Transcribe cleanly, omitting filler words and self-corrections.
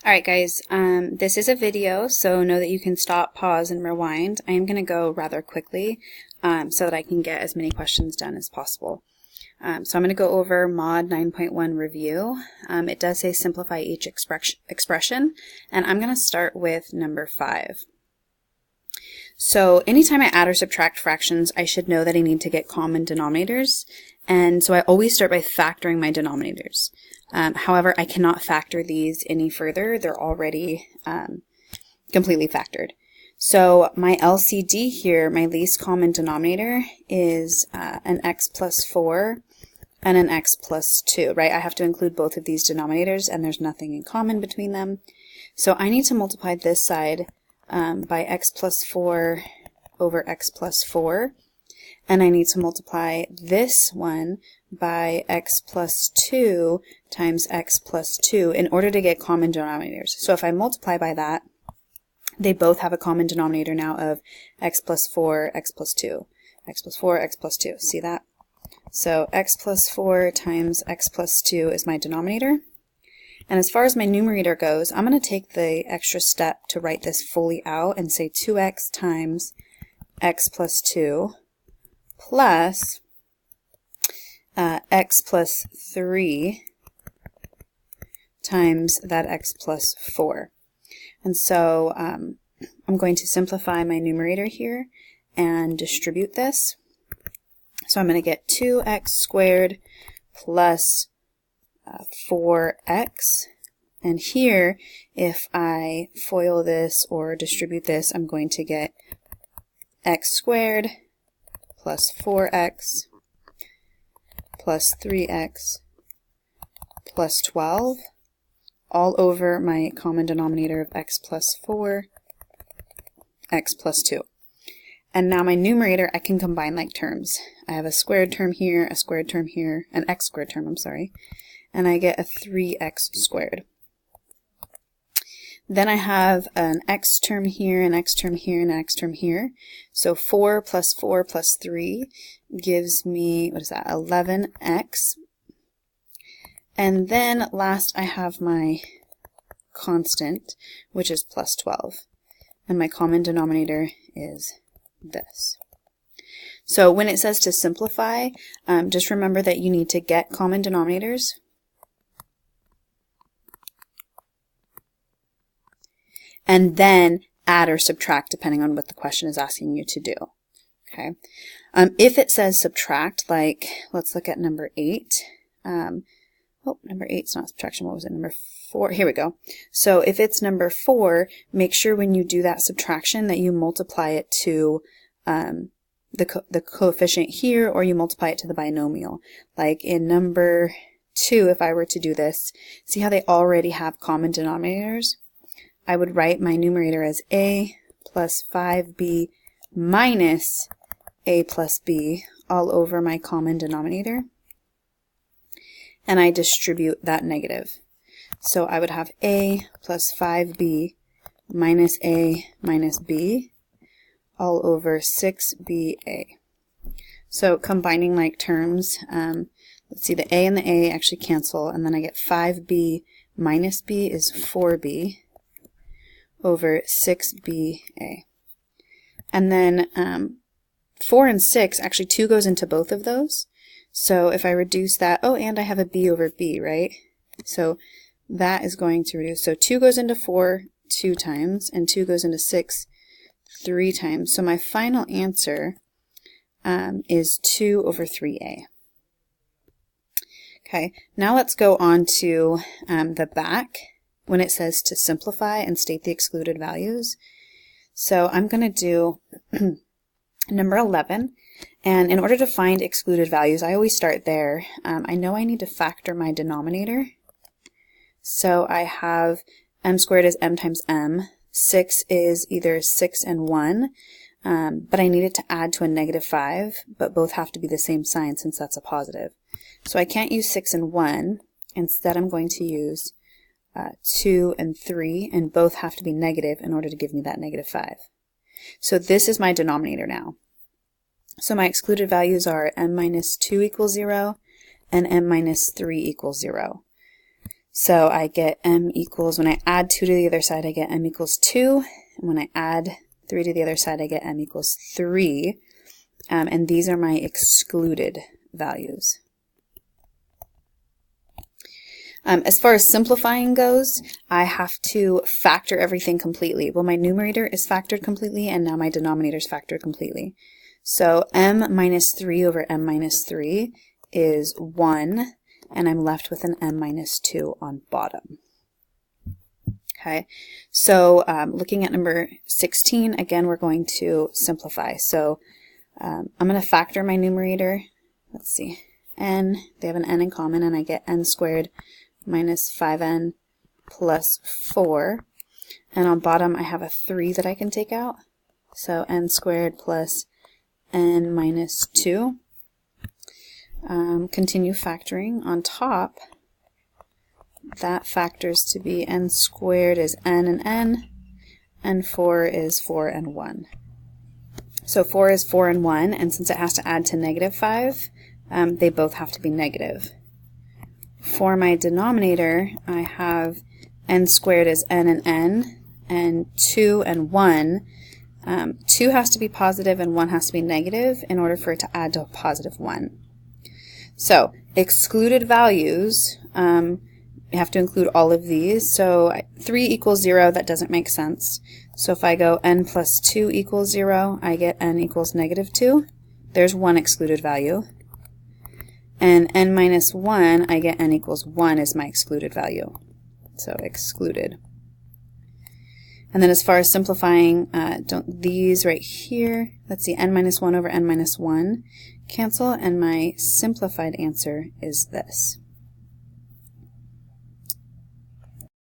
Alright guys, this is a video, so know that you can stop, pause, and rewind. I am going to go rather quickly so that I can get as many questions done as possible. So I'm going to go over Mod 9.1 review. It does say simplify each expression, and I'm going to start with number 5. So anytime I add or subtract fractions, I should know that I need to get common denominators, and so I always start by factoring my denominators. However, I cannot factor these any further. They're already completely factored. So my LCD here, my least common denominator, is an x plus 4 and an x plus 2, right? I have to include both of these denominators, and there's nothing in common between them. So I need to multiply this side by x plus 4 over x plus 4, and I need to multiply this one by x plus 2 times x plus 2 in order to get common denominators. So if I multiply by that, they both have a common denominator now of x plus 4, x plus 2, x plus 4, x plus 2. See that? So x plus 4 times x plus 2 is my denominator. And as far as my numerator goes, I'm going to take the extra step to write this fully out and say 2x times x plus 2 plus x plus 3 times that x plus 4. And so I'm going to simplify my numerator here and distribute this. So I'm going to get 2x squared plus 4x. And here, if I FOIL this or distribute this, I'm going to get x squared plus 4x plus 3x plus 12 all over my common denominator of x plus 4, x plus 2. And now my numerator, I can combine like terms. I have a squared term here, a squared term here, an x squared term, I'm sorry, and I get a 3x squared. Then I have an x term here, an x term here, and an x term here. So 4 plus 4 plus 3 gives me, what is that, 11x. And then last I have my constant, which is plus 12. And my common denominator is this. So when it says to simplify, just remember that you need to get common denominators. And then add or subtract depending on what the question is asking you to do. Okay. If it says subtract, like let's look at number 8. Number 8 is not subtraction. What was it? Number 4. Here we go. So if it's number 4, make sure when you do that subtraction that you multiply it to the coefficient here, or you multiply it to the binomial. Like in number 2, if I were to do this, see how they already have common denominators? I would write my numerator as a plus 5b minus a plus b all over my common denominator. And I distribute that negative. So I would have a plus 5b minus a minus b all over 6ba. So combining like terms, let's see, the a and the a actually cancel, and then I get 5b minus b is 4b over 6ba. And then 4 and 6, actually 2 goes into both of those. So if I reduce that, oh, and I have a b over b, right? So that is going to reduce. So 2 goes into 4 2 times, and 2 goes into 6 3 times. So my final answer is 2 over 3a. Okay, now let's go on to the back when it says to simplify and state the excluded values. So I'm going to do number 11. And in order to find excluded values, I always start there. I know I need to factor my denominator. So I have m squared is m times m. 6 is either 6 and 1, but I need it to add to a negative 5, but both have to be the same sign since that's a positive. So I can't use 6 and 1. Instead, I'm going to use 2 and 3, and both have to be negative in order to give me that negative 5. So this is my denominator now. So my excluded values are m minus 2 equals 0 and m minus 3 equals 0. So I get m equals, when I add 2 to the other side, I get m equals 2. And when I add 3 to the other side, I get m equals 3. And these are my excluded values. As far as simplifying goes, I have to factor everything completely. Well, my numerator is factored completely, and now my denominator is factored completely. So m minus 3 over m minus 3 is 1, and I'm left with an m minus 2 on bottom. Okay, so looking at number 16, again, we're going to simplify. So I'm going to factor my numerator. Let's see, n, they have an n in common, and I get n squared minus 5n plus 4. And on bottom, I have a 3 that I can take out. So n squared plus n minus 2. Continue factoring. On top, that factors to be n squared is n and n, and 4 is 4 and 1. So 4 is 4 and 1, and since it has to add to negative 5, they both have to be negative. For my denominator, I have n squared is n, and 2 and 1. 2 has to be positive and 1 has to be negative in order for it to add to a positive 1. So, excluded values, you have to include all of these. So 3 equals 0, that doesn't make sense. So if I go n plus 2 equals 0, I get n equals negative 2. There's one excluded value. And n minus 1, I get n equals 1 is my excluded value. So excluded. And then as far as simplifying, these right here, let's see, n minus 1 over n minus 1 cancel, and my simplified answer is this.